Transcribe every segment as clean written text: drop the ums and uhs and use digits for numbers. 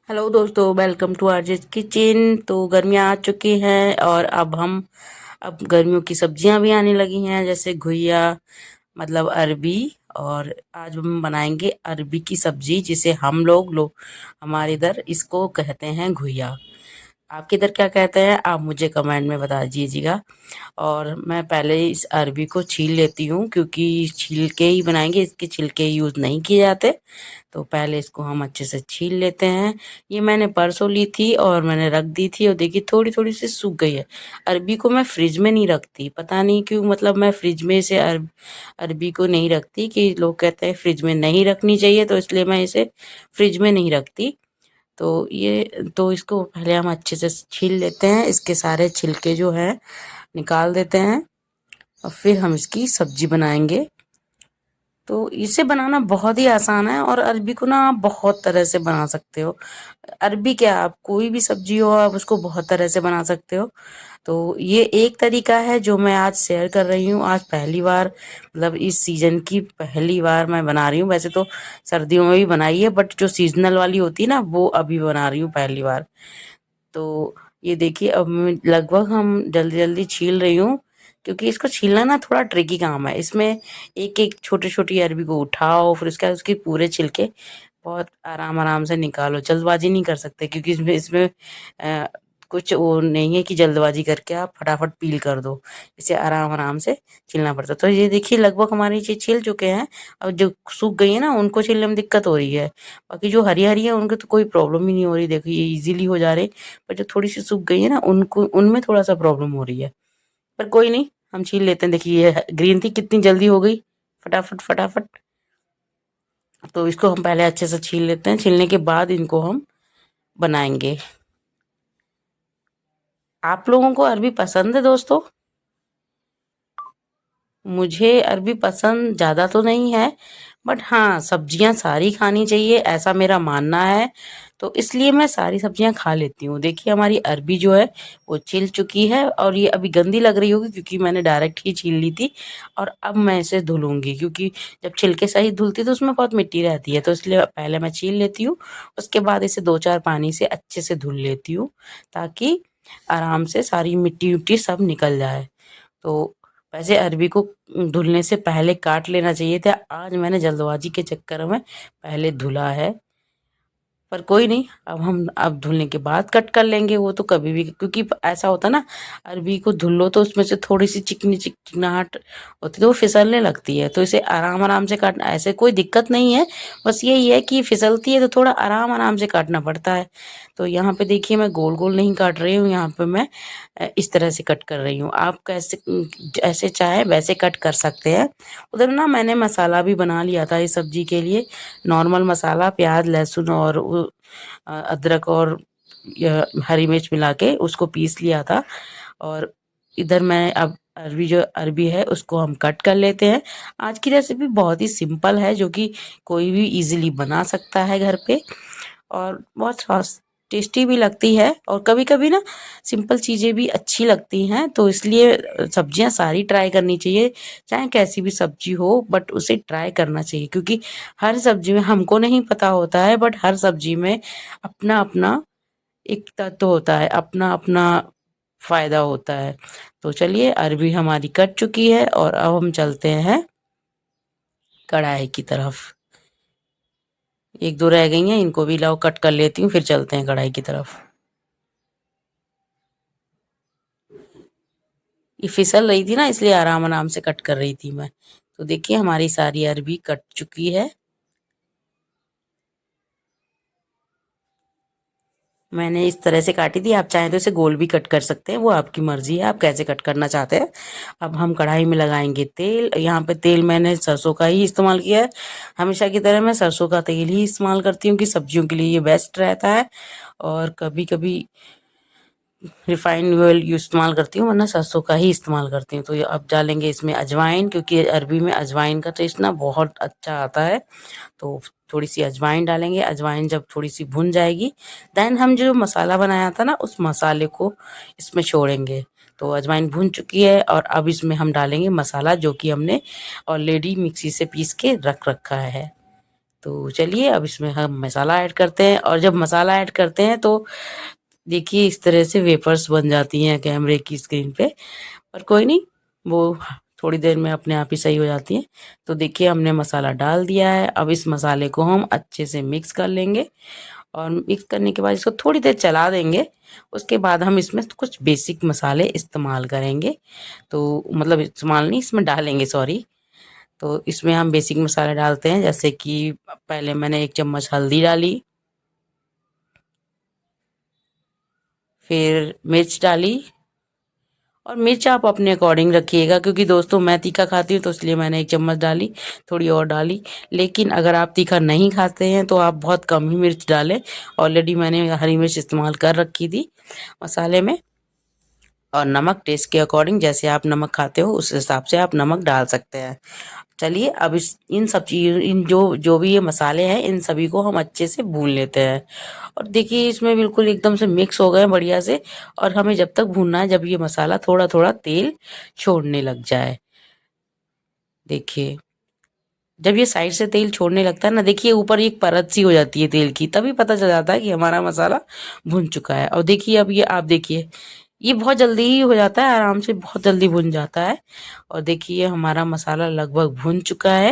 Hello दोस्तों, welcome to RJs kitchen. तो गर्मियाँ आ चुकी हैं और अब गर्मियों की सब्जियां भी आने लगी हैं, जैसे घुइया मतलब अरबी। और आज हम बनाएंगे अरबी की सब्जी, जिसे हम लोग हमारे इधर इसको कहते हैं घुइया। आपके इधर क्या कहते हैं, आप मुझे कमेंट में बता दीजिएगा। और मैं पहले इस अरबी को छील लेती हूँ, क्योंकि छील के ही बनाएंगे, इसके छिलके यूज़ नहीं किए जाते। तो पहले इसको हम अच्छे से छील लेते हैं। ये मैंने परसों ली थी और मैंने रख दी थी, और देखिए थोड़ी थोड़ी सी सूख गई है। अरबी को मैं फ्रिज में नहीं रखती, पता नहीं क्यों, मतलब मैं फ्रिज में से अरबी को नहीं रखती, कि लोग कहते हैं फ्रिज में नहीं रखनी चाहिए, तो इसलिए मैं इसे फ्रिज में नहीं रखती। तो इसको पहले हम अच्छे से छील लेते हैं, इसके सारे छिलके जो है निकाल देते हैं, और फिर हम इसकी सब्जी बनाएंगे। तो इसे बनाना बहुत ही आसान है, और अरबी को ना आप बहुत तरह से बना सकते हो। अरबी क्या, आप कोई भी सब्जी हो आप उसको बहुत तरह से बना सकते हो। तो ये एक तरीका है जो मैं आज शेयर कर रही हूँ। आज पहली बार, मतलब इस सीजन की पहली बार मैं बना रही हूँ। वैसे तो सर्दियों में भी बनाई है, बट जो सीजनल वाली होती है ना, वो अभी बना रही हूँ पहली बार। तो ये देखिए, अब मैं लगभग हम जल्दी जल्दी छील रही हूँ, क्योंकि इसको छीलना ना थोड़ा ट्रिकी काम है। इसमें एक एक छोटी छोटी अरबी को उठाओ, फिर उसके बाद उसके पूरे छिलके बहुत आराम आराम से निकालो। जल्दबाजी नहीं कर सकते, क्योंकि इसमें इसमें अ, कुछ वो नहीं है कि जल्दबाजी करके आप फटाफट पील कर दो। इसे आराम आराम से छीलना पड़ता है। तो ये देखिए, लगभग हमारी चीज छिल चुके हैं। अब जो सूख गई है ना, उनको छीलने में दिक्कत हो रही है। बाकी जो हरी हरी है उनको तो कोई प्रॉब्लम ही नहीं हो रही, देखो ये इजीली हो जा रहे। पर जो थोड़ी सी सूख गई है ना, उनको उनमें थोड़ा सा प्रॉब्लम हो रही है। पर कोई नहीं, हम छील लेते हैं। देखिए ये ग्रीन थी, कितनी जल्दी हो गई, फटाफट फटाफट। तो इसको हम पहले अच्छे से छील लेते हैं, छीलने के बाद इनको हम बनाएंगे। आप लोगों को अरबी पसंद है दोस्तों? मुझे अरबी पसंद ज़्यादा तो नहीं है, बट हाँ, सब्जियां सारी खानी चाहिए, ऐसा मेरा मानना है। तो इसलिए मैं सारी सब्जियां खा लेती हूँ। देखिए हमारी अरबी जो है वो छिल चुकी है, और ये अभी गंदी लग रही होगी, क्योंकि मैंने डायरेक्ट ही छील ली थी। और अब मैं इसे धुलूंगी, क्योंकि जब छिलके सही धुलती तो उसमें बहुत मिट्टी रहती है, तो इसलिए पहले मैं छील लेती हूँ। उसके बाद इसे दो चार पानी से अच्छे से धुल लेती हूँ, ताकि आराम से सारी मिट्टी उट्टी सब निकल जाए। तो वैसे अरबी को धुलने से पहले काट लेना चाहिए था, आज मैंने जल्दबाजी के चक्कर में पहले धुला है। पर कोई नहीं, अब धुलने के बाद कट कर लेंगे, वो तो कभी भी, क्योंकि ऐसा होता ना, अरबी को धुल लो तो उसमें से थोड़ी सी चिकनी चिकनाहट होती है, तो वो फिसलने लगती है। तो इसे आराम आराम से काटना, ऐसे कोई दिक्कत नहीं है। बस यही है कि फिसलती है, तो थोड़ा आराम आराम से काटना पड़ता है। तो यहाँ पे देखिए, मैं गोल गोल नहीं काट रही हूँ, यहाँ पे मैं इस तरह से कट कर रही हूँ। आप कैसे जैसे चाहे वैसे कट कर सकते हैं। उधर ना मैंने मसाला भी बना लिया था इस सब्जी के लिए। नॉर्मल मसाला, प्याज लहसुन और अदरक और हरी मिर्च मिला के उसको पीस लिया था। और इधर मैं अब अरबी है उसको हम कट कर लेते हैं। आज की रेसिपी बहुत ही सिंपल है, जो कि कोई भी इजीली बना सकता है घर पे, और बहुत टेस्टी भी लगती है। और कभी कभी ना सिंपल चीज़ें भी अच्छी लगती हैं, तो इसलिए सब्जियां सारी ट्राई करनी चाहिए। चाहे कैसी भी सब्जी हो, बट उसे ट्राई करना चाहिए, क्योंकि हर सब्जी में हमको नहीं पता होता है, बट हर सब्जी में अपना अपना एक तत्व होता है, अपना अपना फायदा होता है। तो चलिए, अरबी हमारी कट चुकी है, और अब हम चलते हैं कढ़ाई की तरफ। एक दो रह गई हैं, इनको भी लाओ कट कर लेती हूँ, फिर चलते हैं कढ़ाई की तरफ। ये फिसल रही थी ना, इसलिए आराम आराम से कट कर रही थी मैं। तो देखिए हमारी सारी अरबी कट चुकी है। मैंने इस तरह से काटी थी, आप चाहें तो इसे गोल भी कट कर सकते हैं, वो आपकी मर्जी है, आप कैसे कट करना चाहते हैं। अब हम कढ़ाई में लगाएंगे तेल। यहाँ पे तेल मैंने सरसों का ही इस्तेमाल किया है। हमेशा की तरह मैं सरसों का तेल ही इस्तेमाल करती हूँ, कि सब्जियों के लिए ये बेस्ट रहता है। और कभी कभी रिफाइंड ऑयल इस्तेमाल करती हूँ, वरना सरसों का ही इस्तेमाल करती हूँ। तो ये अब डालेंगे इसमें अजवाइन, क्योंकि अरबी में अजवाइन का टेस्ट ना बहुत अच्छा आता है। तो थोड़ी सी अजवाइन डालेंगे। अजवाइन जब थोड़ी सी भुन जाएगी, देन हम जो मसाला बनाया था ना, उस मसाले को इसमें छोड़ेंगे। तो अजवाइन भुन चुकी है, और अब इसमें हम डालेंगे मसाला, जो कि हमने ऑलरेडी मिक्सी से पीस के रख रखा है। तो चलिए अब इसमें हम मसाला ऐड करते हैं, और जब मसाला ऐड करते हैं तो देखिए इस तरह से वेपर्स बन जाती हैं कैमरे की स्क्रीन पे, पर कोई नहीं, वो थोड़ी देर में अपने आप ही सही हो जाती है। तो देखिए हमने मसाला डाल दिया है, अब इस मसाले को हम अच्छे से मिक्स कर लेंगे, और मिक्स करने के बाद इसको थोड़ी देर चला देंगे। उसके बाद हम इसमें कुछ बेसिक मसाले इस्तेमाल करेंगे, तो मतलब इस्तेमाल नहीं, इसमें डालेंगे, सॉरी। तो इसमें हम बेसिक मसाले डालते हैं, जैसे कि पहले मैंने 1 चम्मच हल्दी डाली, फिर मिर्च डाली, और मिर्च आप अपने अकॉर्डिंग रखिएगा, क्योंकि दोस्तों मैं तीखा खाती हूँ तो इसलिए मैंने 1 चम्मच डाली, थोड़ी और डाली। लेकिन अगर आप तीखा नहीं खाते हैं तो आप बहुत कम ही मिर्च डालें। ऑलरेडी मैंने हरी मिर्च इस्तेमाल कर रखी थी मसाले में। और नमक टेस्ट के अकॉर्डिंग, जैसे आप नमक खाते हो उस हिसाब से आप नमक डाल सकते हैं। चलिए अब इस इन सब चीज़ इन जो जो भी ये मसाले हैं इन सभी को हम अच्छे से भून लेते हैं। और देखिए इसमें बिल्कुल एकदम से मिक्स हो गए बढ़िया से। और हमें जब तक भूनना है जब ये मसाला थोड़ा थोड़ा तेल छोड़ने लग जाए। देखिए जब ये साइड से तेल छोड़ने लगता है ना, देखिए ऊपर एक परत सी हो जाती है तेल की, तभी पता चल जाता है कि हमारा मसाला भुन चुका है। और देखिए अब ये आप देखिए, ये बहुत जल्दी ही हो जाता है, आराम से बहुत जल्दी भुन जाता है। और देखिए हमारा मसाला लगभग भुन चुका है,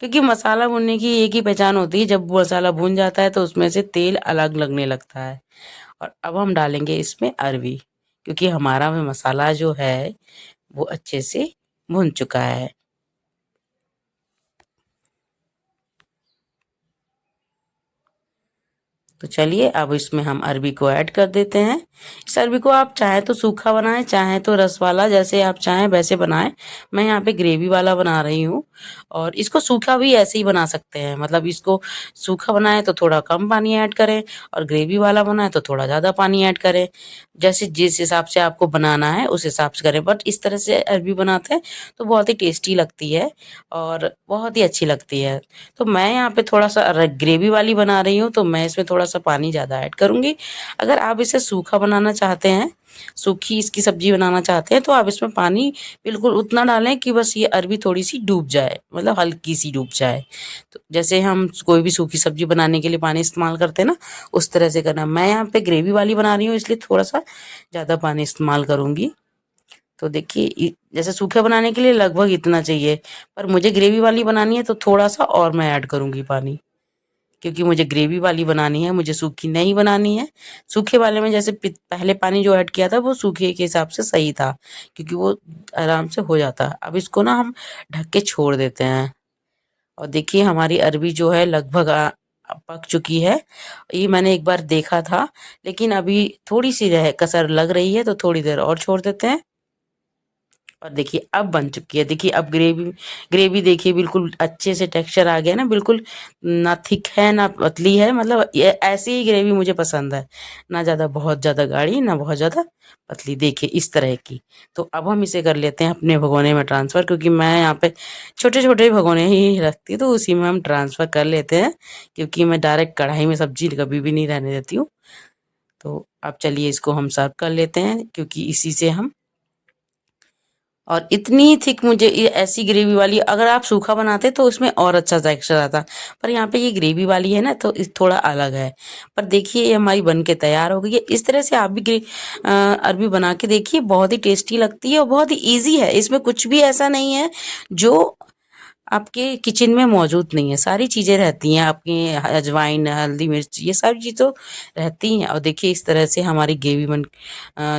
क्योंकि मसाला भुनने की एक ही पहचान होती है, जब मसाला भुन जाता है तो उसमें से तेल अलग लगने लगता है। और अब हम डालेंगे इसमें अरबी, क्योंकि हमारा में मसाला जो है वो अच्छे से भुन चुका है। तो चलिए अब इसमें हम अरबी को ऐड कर देते हैं। इस अरबी को आप चाहे तो सूखा बनाएं, चाहे तो रस वाला, जैसे आप चाहें वैसे बनाएं। मैं यहाँ पे ग्रेवी वाला बना रही हूँ। और इसको सूखा भी ऐसे ही बना सकते हैं, मतलब इसको सूखा बनाएं तो थोड़ा कम पानी ऐड करें, और ग्रेवी वाला बनाएं तो थोड़ा ज़्यादा पानी ऐड करें। जैसे जिस हिसाब से आपको बनाना है उस हिसाब से करें, बट इस तरह से अरबी बनाते हैं तो बहुत ही टेस्टी लगती है और बहुत ही अच्छी लगती है। तो मैं यहाँ पे थोड़ा सा ग्रेवी वाली बना रही हूँ, तो मैं इसमें थोड़ा सा पानी ज़्यादा ऐड करूँगी। अगर आप इसे सूखा बनाना चाहते हैं, सूखी इसकी सब्जी बनाना चाहते हैं, तो आप इसमें पानी बिल्कुल उतना डालें कि बस ये अरबी थोड़ी सी डूब जाए, मतलब हल्की सी डूब जाए। तो जैसे हम कोई भी सूखी सब्जी बनाने के लिए पानी इस्तेमाल करते हैं ना, उस तरह से करना। मैं यहाँ पे ग्रेवी वाली बना रही हूँ इसलिए थोड़ा सा ज़्यादा पानी इस्तेमाल करूँगी। तो देखिए जैसे सूखे बनाने के लिए लगभग इतना चाहिए, पर मुझे ग्रेवी वाली बनानी है तो थोड़ा सा और मैं ऐड करूँगी पानी, क्योंकि मुझे ग्रेवी वाली बनानी है, मुझे सूखी नहीं बनानी है। सूखे वाले में जैसे पहले पानी जो ऐड किया था वो सूखे के हिसाब से सही था, क्योंकि वो आराम से हो जाता है। अब इसको ना हम ढक के छोड़ देते हैं। और देखिए हमारी अरबी जो है लगभग पक चुकी है। ये मैंने एक बार देखा था, लेकिन अभी थोड़ी सी रह कसर लग रही है, तो थोड़ी देर और छोड़ देते हैं। और देखिए अब बन चुकी है। देखिए अब ग्रेवी ग्रेवी देखिए बिल्कुल अच्छे से टेक्सचर आ गया ना, बिल्कुल ना थिक है ना पतली है, मतलब ये ऐसी ही ग्रेवी मुझे पसंद है, ना ज़्यादा बहुत ज़्यादा गाढ़ी ना बहुत ज़्यादा पतली, देखिए इस तरह की। तो अब हम इसे कर लेते हैं अपने भगोने में ट्रांसफ़र, क्योंकि मैं यहाँ पे छोटे छोटे भगोने ही रखती, तो उसी में हम ट्रांसफ़र कर लेते हैं, क्योंकि मैं डायरेक्ट कढ़ाई में सब्जी कभी भी नहीं रहने देती हूँ। तो अब चलिए इसको हम सर्व कर लेते हैं, क्योंकि इसी से हम, और इतनी थिक मुझे ये ऐसी ग्रेवी वाली, अगर आप सूखा बनाते तो उसमें और अच्छा टेक्सचर आता, पर यहाँ पे ये ग्रेवी वाली है ना तो थोड़ा अलग है। पर देखिए ये हमारी बन के तैयार हो गई है। इस तरह से आप भी अरबी बना के देखिए, बहुत ही टेस्टी लगती है और बहुत ही ईजी है। इसमें कुछ भी ऐसा नहीं है जो आपके किचन में मौजूद नहीं है, सारी चीज़ें रहती हैं आपकी, अजवाइन, हल्दी, मिर्च, ये सारी चीज़ तो रहती हैं। और देखिए इस तरह से हमारी ग्रेवी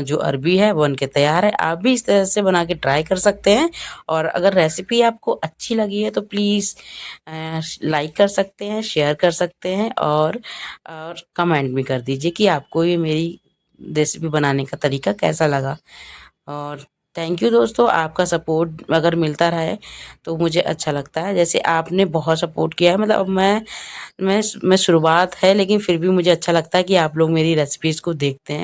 जो अरबी है बन के तैयार है। आप भी इस तरह से बना के ट्राई कर सकते हैं। और अगर रेसिपी आपको अच्छी लगी है तो प्लीज़ लाइक कर सकते हैं, शेयर कर सकते हैं, और कमेंट भी कर दीजिए कि आपको ये मेरी रेसिपी बनाने का तरीका कैसा लगा। और थैंक यू दोस्तों, आपका सपोर्ट अगर मिलता रहे तो मुझे अच्छा लगता है। जैसे आपने बहुत सपोर्ट किया है, मतलब अब मैं शुरुआत है, लेकिन फिर भी मुझे अच्छा लगता है कि आप लोग मेरी रेसिपीज़ को देखते हैं।